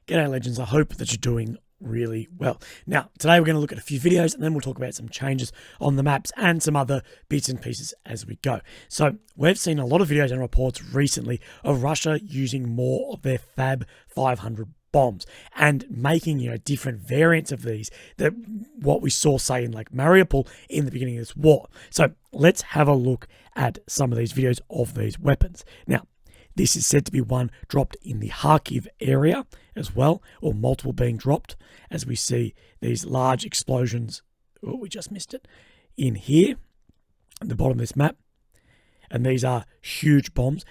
G'day legends, I hope that you're doing really well. Now, today we're going to look at a few videos and then we'll talk about some changes on the maps and some other bits and pieces as we go. So, we've seen a lot of videos and reports recently of Russia using more of their Fab 500 bombs and making, different variants of these that what we saw, say, in like Mariupol in the beginning of this war. So, let's have a look at some of these videos of these weapons. Now, this is said to be one dropped in the Kharkiv area as well, or multiple being dropped, as we see these large explosions. Oh, we just missed it. In here, at the bottom of this map. And these are huge bombs.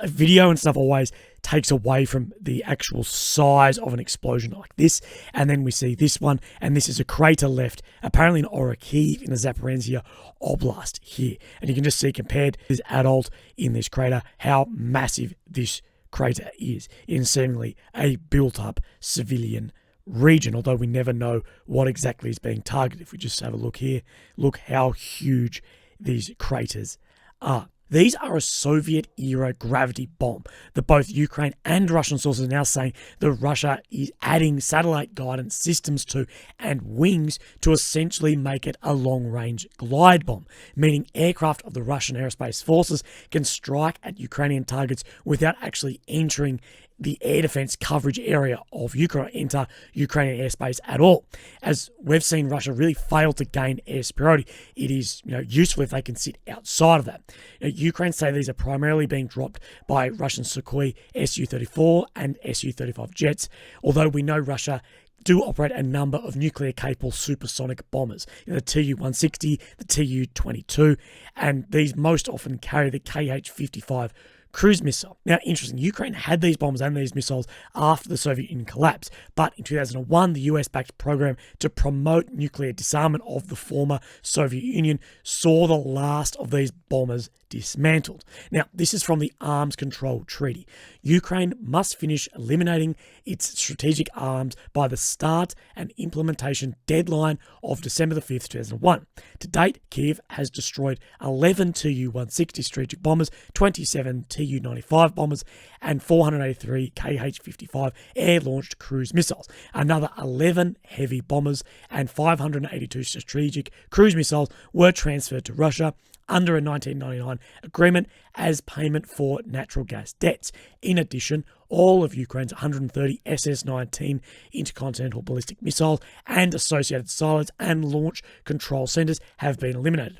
Video and stuff always takes away from the actual size of an explosion like this. And then we see this one, and this is a crater left, apparently in Orikhiv in the Zaporizhia oblast here. And you can just see, compared to this adult in this crater, how massive this crater is in seemingly a built-up civilian region, although we never know what exactly is being targeted. If we just have a look here, look how huge these craters are. These are a Soviet-era gravity bomb that both Ukraine and Russian sources are now saying that Russia is adding satellite guidance systems to and wings to essentially make it a long-range glide bomb, meaning aircraft of the Russian aerospace forces can strike at Ukrainian targets without actually entering the air defense coverage area of Ukraine, enter Ukrainian airspace at all. As we've seen Russia really fail to gain air superiority, it is useful if they can sit outside of that. Ukraine say these are primarily being dropped by Russian Sukhoi Su-34 and Su-35 jets, although we know Russia do operate a number of nuclear-capable supersonic bombers, the Tu-160, the Tu-22, and these most often carry the Kh-55 cruise missile. Now, interesting, Ukraine had these bombs and these missiles after the Soviet Union collapsed, but in 2001, the US-backed program to promote nuclear disarmament of the former Soviet Union saw the last of these bombers dismantled. Now, this is from the Arms Control Treaty. Ukraine must finish eliminating its strategic arms by the start and implementation deadline of December the 5th, 2001. To date, Kyiv has destroyed 11 Tu-160 strategic bombers, 27 Tu-95 bombers, and 483 Kh-55 air-launched cruise missiles. Another 11 heavy bombers and 582 strategic cruise missiles were transferred to Russia under a 1999 agreement as payment for natural gas debts. In addition, all of Ukraine's 130 SS-19 intercontinental ballistic missiles and associated silos and launch control centers have been eliminated,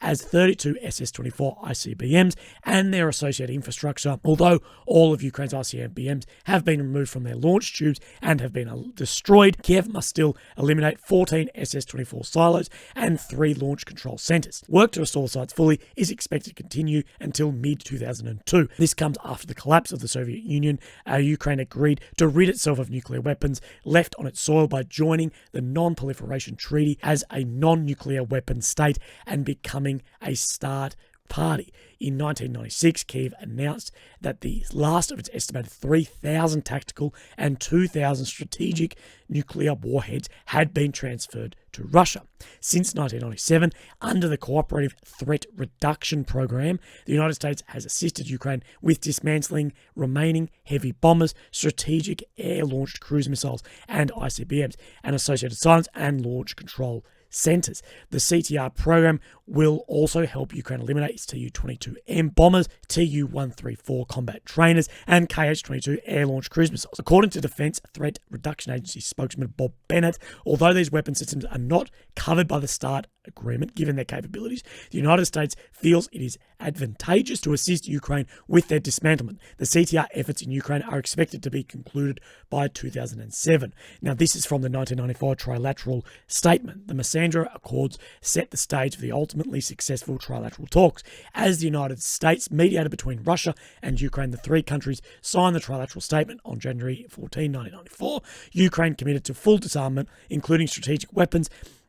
as 32 SS-24 ICBMs and their associated infrastructure. Although all of Ukraine's ICBMs have been removed from their launch tubes and have been destroyed, Kiev must still eliminate 14 SS-24 silos and 3 launch control centers. Work to restore the sites fully is expected to continue until mid-2002. This comes after the collapse of the Soviet Union. Ukraine agreed to rid itself of nuclear weapons left on its soil by joining the Non-Proliferation Treaty as a non-nuclear weapon state and becoming a START party. In 1996, Kyiv announced that the last of its estimated 3,000 tactical and 2,000 strategic nuclear warheads had been transferred to Russia. Since 1997, under the Cooperative Threat Reduction Program, the United States has assisted Ukraine with dismantling remaining heavy bombers, strategic air-launched cruise missiles, and ICBMs, and associated silos and launch control centers. The CTR program will also help Ukraine eliminate its Tu-22M bombers, Tu-134 combat trainers, and Kh-22 air-launched cruise missiles. According to Defense Threat Reduction Agency spokesman Bob Bennett, although these weapon systems are not covered by the START agreement, given their capabilities, the United States feels it is advantageous to assist Ukraine with their dismantlement. The CTR efforts in Ukraine are expected to be concluded by 2007. Now, this is from the 1994 trilateral statement. The Massandra Accords set the stage for the ultimately successful trilateral talks. As the United States mediator between Russia and Ukraine, the three countries signed the trilateral statement on January 14, 1994. Ukraine committed to full disarmament, including strategic weapons,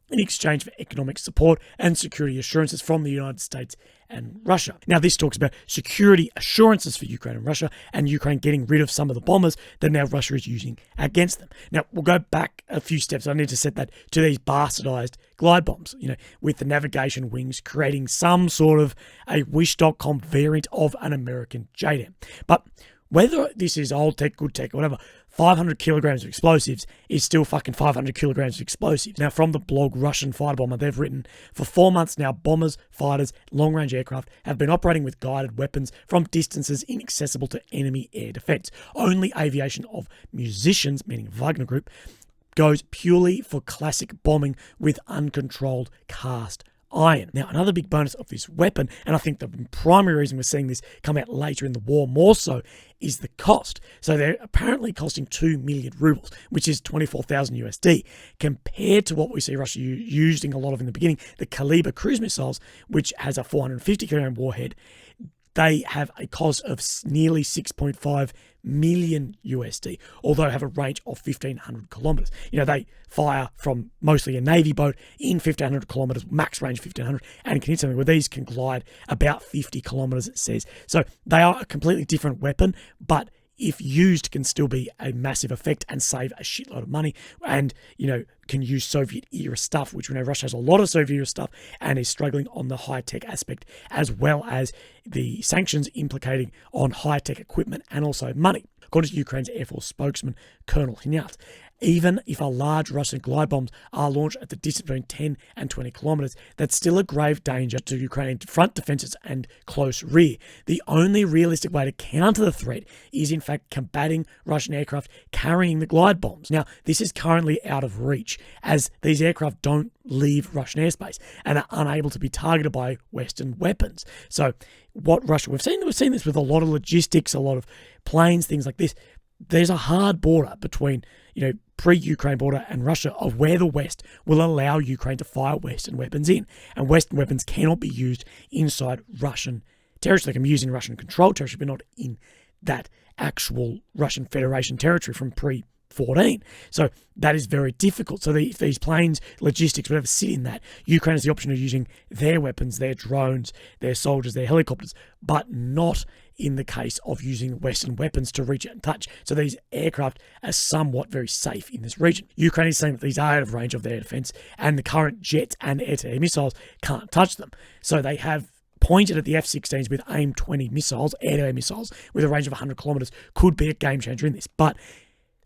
in exchange for economic support and security assurances from the United States and Russia. Now, this talks about security assurances for Ukraine and Russia, and Ukraine getting rid of some of the bombers that now Russia is using against them. Now, we'll go back a few steps. I need to set that to these bastardized glide bombs, with the navigation wings creating some sort of a Wish.com variant of an American JDAM. But whether this is old tech, good tech, or whatever, 500 kilograms of explosives is still fucking 500 kilograms of explosives. Now, from the blog Russian Fighter Bomber, they've written, for 4 months now, bombers, fighters, long-range aircraft have been operating with guided weapons from distances inaccessible to enemy air defense. Only aviation of musicians, meaning Wagner Group, goes purely for classic bombing with uncontrolled cast iron. Now, another big bonus of this weapon, and I think the primary reason we're seeing this come out later in the war more so, is the cost. So they're apparently costing 2 million rubles, which is 24,000 USD, compared to what we see Russia using a lot of in the beginning, the Kaliber cruise missiles, which has a 450 kilogram warhead. They have a cost of nearly 6.5 million USD, although have a range of 1,500 kilometers. They fire from mostly a Navy boat in 1,500 kilometers, max range 1,500, and can hit something where these can glide about 50 kilometers, it says. So they are a completely different weapon, but if used, can still be a massive effect and save a shitload of money, and can use Soviet era stuff, which we know Russia has a lot of Soviet era stuff and is struggling on the high tech aspect, as well as the sanctions implicating on high tech equipment and also money. According to Ukraine's Air Force spokesman Colonel Hinyat, even if a large Russian glide bombs are launched at the distance between 10 and 20 kilometers, that's still a grave danger to Ukrainian front defenses and close rear. The only realistic way to counter the threat is, in fact, combating Russian aircraft carrying the glide bombs. Now, this is currently out of reach, as these aircraft don't leave Russian airspace and are unable to be targeted by Western weapons. So what we've seen this with a lot of logistics, a lot of planes, things like this. There's a hard border between, pre-Ukraine border and Russia of where the West will allow Ukraine to fire Western weapons in. And Western weapons cannot be used inside Russian territory. They can be used in Russian-controlled territory, but not in that actual Russian Federation territory from pre-14. So that is very difficult. So if these planes, logistics, whatever, sit in that, Ukraine has the option of using their weapons, their drones, their soldiers, their helicopters, but not in the case of using Western weapons to reach out and touch. So these aircraft are somewhat very safe in this region. Ukraine is saying that these are out of range of their defense, and the current jets and air-to-air missiles can't touch them. So they have pointed at the F-16s with AIM-20 missiles, air-to-air missiles, with a range of 100 kilometers, could be a game changer in this. But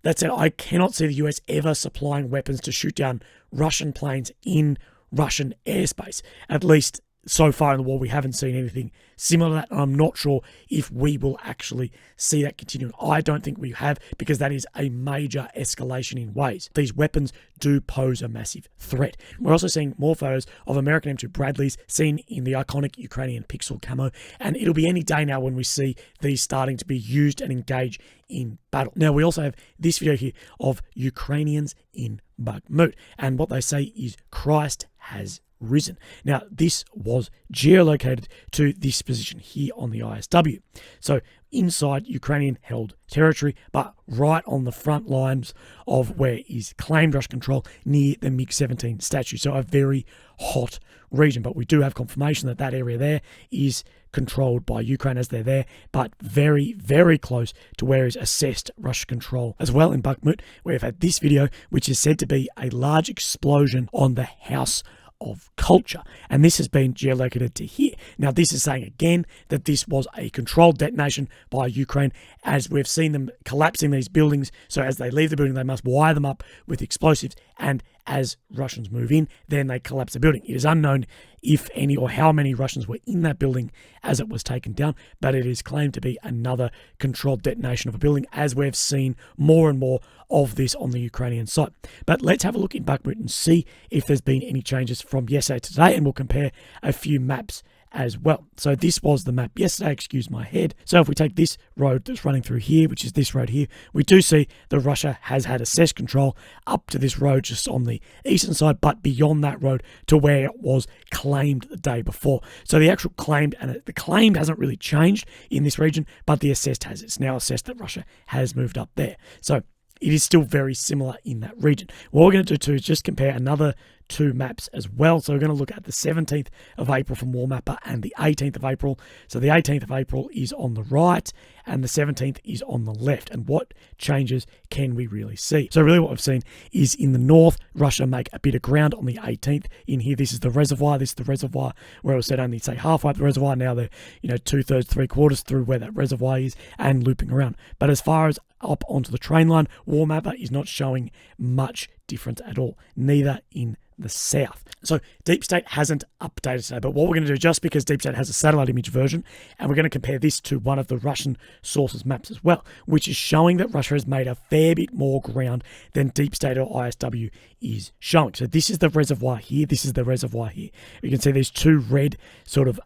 that said, I cannot see the US ever supplying weapons to shoot down Russian planes in Russian airspace. At least so far in the war, we haven't seen anything similar to that. And I'm not sure if we will actually see that continue. I don't think we have, because that is a major escalation in ways. These weapons do pose a massive threat. We're also seeing more photos of American M2 Bradleys seen in the iconic Ukrainian pixel camo. And it'll be any day now when we see these starting to be used and engage in battle. Now, we also have this video here of Ukrainians in Bakhmut. And what they say is Christ has risen. Now, this was geolocated to this position here on the ISW. So inside Ukrainian held territory, but right on the front lines of where is claimed Russian control near the MiG-17 statue. So a very hot region, but we do have confirmation that that area there is controlled by Ukraine as they're there, but very, very close to where is assessed Russian control. As well in Bakhmut, we've had this video, which is said to be a large explosion on the House of Culture, and this has been geolocated to here. Now, this is saying again that this was a controlled detonation by Ukraine, as we've seen them collapsing these buildings. So as they leave the building, they must wire them up with explosives, and as Russians move in, then they collapse the building. It is unknown if any or how many Russians were in that building as it was taken down, but it is claimed to be another controlled detonation of a building, as we've seen more and more of this on the Ukrainian side. But let's have a look in Bakhmut and see if there's been any changes from yesterday to today, and we'll compare a few maps as well. So this was the map yesterday, excuse my head. So if we take this road that's running through here, which is this road here, we do see that Russia has had assessed control up to this road just on the eastern side, but beyond that road to where it was claimed the day before. So the actual claimed, and the claimed hasn't really changed in this region, but the assessed has. It's now assessed that Russia has moved up there. So it is still very similar in that region. What we're going to do too is just compare another two maps as well. So we're going to look at the 17th of April from Warmapper and the 18th of April. So the 18th of April is on the right and the 17th is on the left. And what changes can we really see? So really what we've seen is in the north, Russia make a bit of ground on the 18th. In here, this is the reservoir. This is the reservoir where it was said only, say, halfway up the reservoir. Now they're, 2/3, 3/4 through where that reservoir is and looping around. But as far as up onto the train line, Warmapper is not showing much difference at all, neither in the south. So Deep State hasn't updated today, but what we're going to do, just because Deep State has a satellite image version, and we're going to compare this to one of the Russian sources maps as well, which is showing that Russia has made a fair bit more ground than Deep State or ISW is showing. So this is the reservoir here. This is the reservoir here. You can see these two red sort of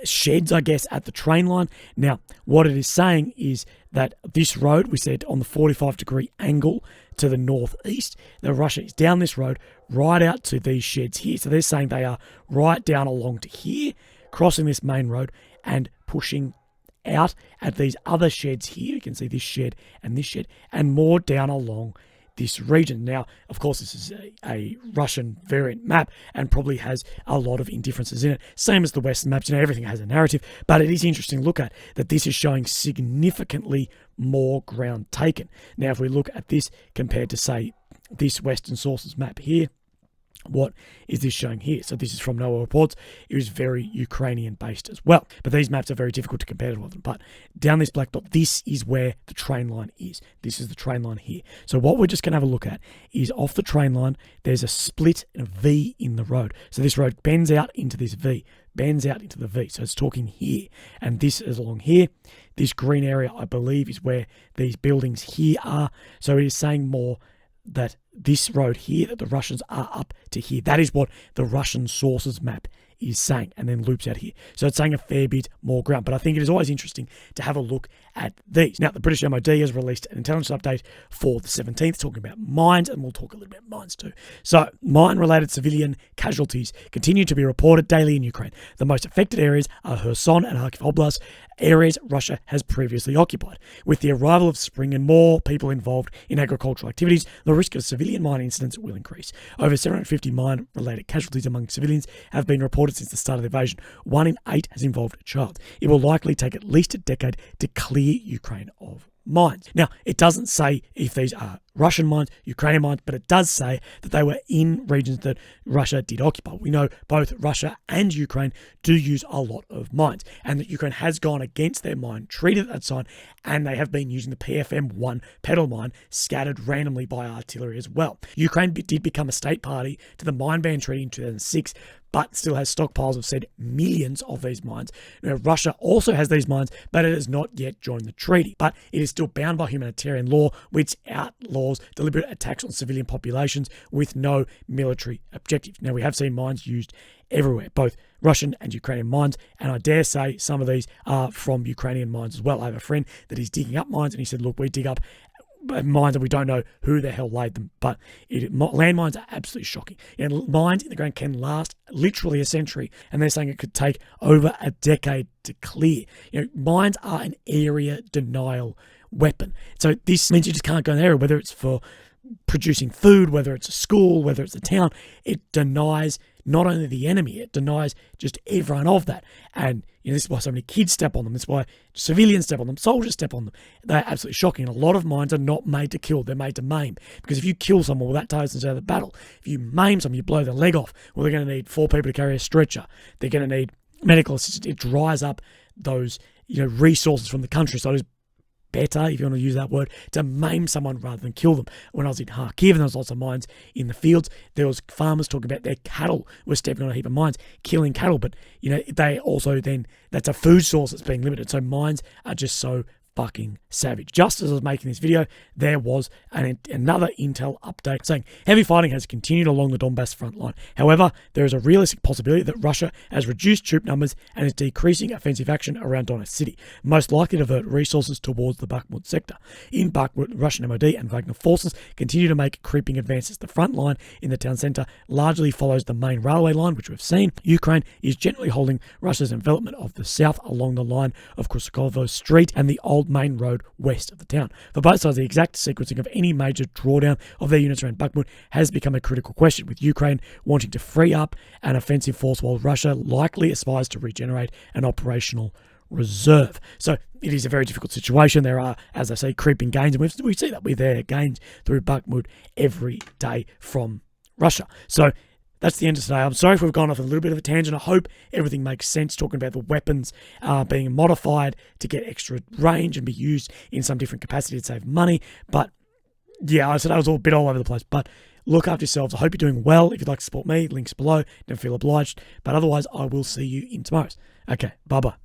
sheds, I guess, at the train line. Now, what it is saying is that this road, we said on the 45-degree angle to the northeast, that Russia is down this road right out to these sheds here. So they're saying they are right down along to here, crossing this main road and pushing out at these other sheds here. You can see this shed, and more down along this region. Now, of course, this is a Russian variant map and probably has a lot of indifferences in it. Same as the Western maps, everything has a narrative, but it is interesting to look at that this is showing significantly more ground taken. Now, if we look at this compared to, say, this Western sources map here, what is this showing here? So this is from NOAA reports. It was very Ukrainian based as well. But these maps are very difficult to compare to them. But down this black dot, this is where the train line is. This is the train line here. So what we're just going to have a look at is off the train line, there's a split, a V in the road. So this road bends out into this V, bends out into the V. So it's talking here. And this is along here. This green area, I believe, is where these buildings here are. So it is saying more that this road here, that the Russians are up to here. That is what the Russian sources map is saying, and then loops out here. So it's saying a fair bit more ground. But I think it is always interesting to have a look at these. Now, the British MOD has released an intelligence update for the 17th, talking about mines, and we'll talk a little bit about mines too. So, mine-related civilian casualties continue to be reported daily in Ukraine. The most affected areas are Kherson and Kharkiv Oblast, areas Russia has previously occupied. With the arrival of spring and more people involved in agricultural activities, the risk of civilian mine incidents will increase. Over 750 mine-related casualties among civilians have been reported since the start of the invasion. 1 in 8 has involved a child. It will likely take at least a decade to clear Ukraine of mines. Now, it doesn't say if these are Russian mines, Ukrainian mines, but it does say that they were in regions that Russia did occupy. We know both Russia and Ukraine do use a lot of mines, and that Ukraine has gone against their mine treaty at that time, and they have been using the PFM-1 pedal mine scattered randomly by artillery as well. Ukraine did become a state party to the mine ban treaty in 2006, but still has stockpiles of said millions of these mines. Now, Russia also has these mines, but it has not yet joined the treaty. But it is still bound by humanitarian law, which outlaws deliberate attacks on civilian populations with no military objective. Now, we have seen mines used everywhere, both Russian and Ukrainian mines, and I dare say some of these are from Ukrainian mines as well. I have a friend that is digging up mines, and he said, look, we dig up mines and we don't know who the hell laid them, but landmines are absolutely shocking. Mines in the ground can last literally a century, and they're saying it could take over a decade to clear. Mines are an area denial weapon. So this means you just can't go in the area, whether it's for producing food, whether it's a school, whether it's a town. It denies not only the enemy, it denies just everyone of that. And this is why so many kids step on them. This is why civilians step on them, soldiers step on them. They're absolutely shocking. And a lot of mines are not made to kill, they're made to maim. Because if you kill someone, well, that takes us out of the battle. If you maim someone, you blow their leg off, well, they're going to need 4 people to carry a stretcher. They're going to need medical assistance. It dries up those resources from the country. So it is better, if you want to use that word, to maim someone rather than kill them. When I was in Kharkiv and there was lots of mines in the fields, there was farmers talking about their cattle were stepping on a heap of mines, killing cattle, but they also then, that's a food source that's being limited. So mines are just so fucking savage. Just as I was making this video, there was another intel update saying heavy fighting has continued along the Donbass front line. However, there is a realistic possibility that Russia has reduced troop numbers and is decreasing offensive action around Donetsk city, most likely to divert resources towards the Bakhmut sector. In Bakhmut, Russian MOD and Wagner forces continue to make creeping advances. The front line in the town centre largely follows the main railway line, which we've seen. Ukraine is generally holding Russia's envelopment of the south along the line of Krusakovo Street and the old main road west of the town. For both sides, the exact sequencing of any major drawdown of their units around Bakhmut has become a critical question, with Ukraine wanting to free up an offensive force while Russia likely aspires to regenerate an operational reserve. So it is a very difficult situation. There are, as I say, creeping gains, and we see that with their gains through Bakhmut every day from Russia. So that's the end of today. I'm sorry if we've gone off a little bit of a tangent. I hope everything makes sense, talking about the weapons being modified to get extra range and be used in some different capacity to save money. But yeah, I said I was all a bit all over the place. But look after yourselves. I hope you're doing well. If you'd like to support me, links below. Don't feel obliged. But otherwise, I will see you in tomorrow's. Okay, bye-bye.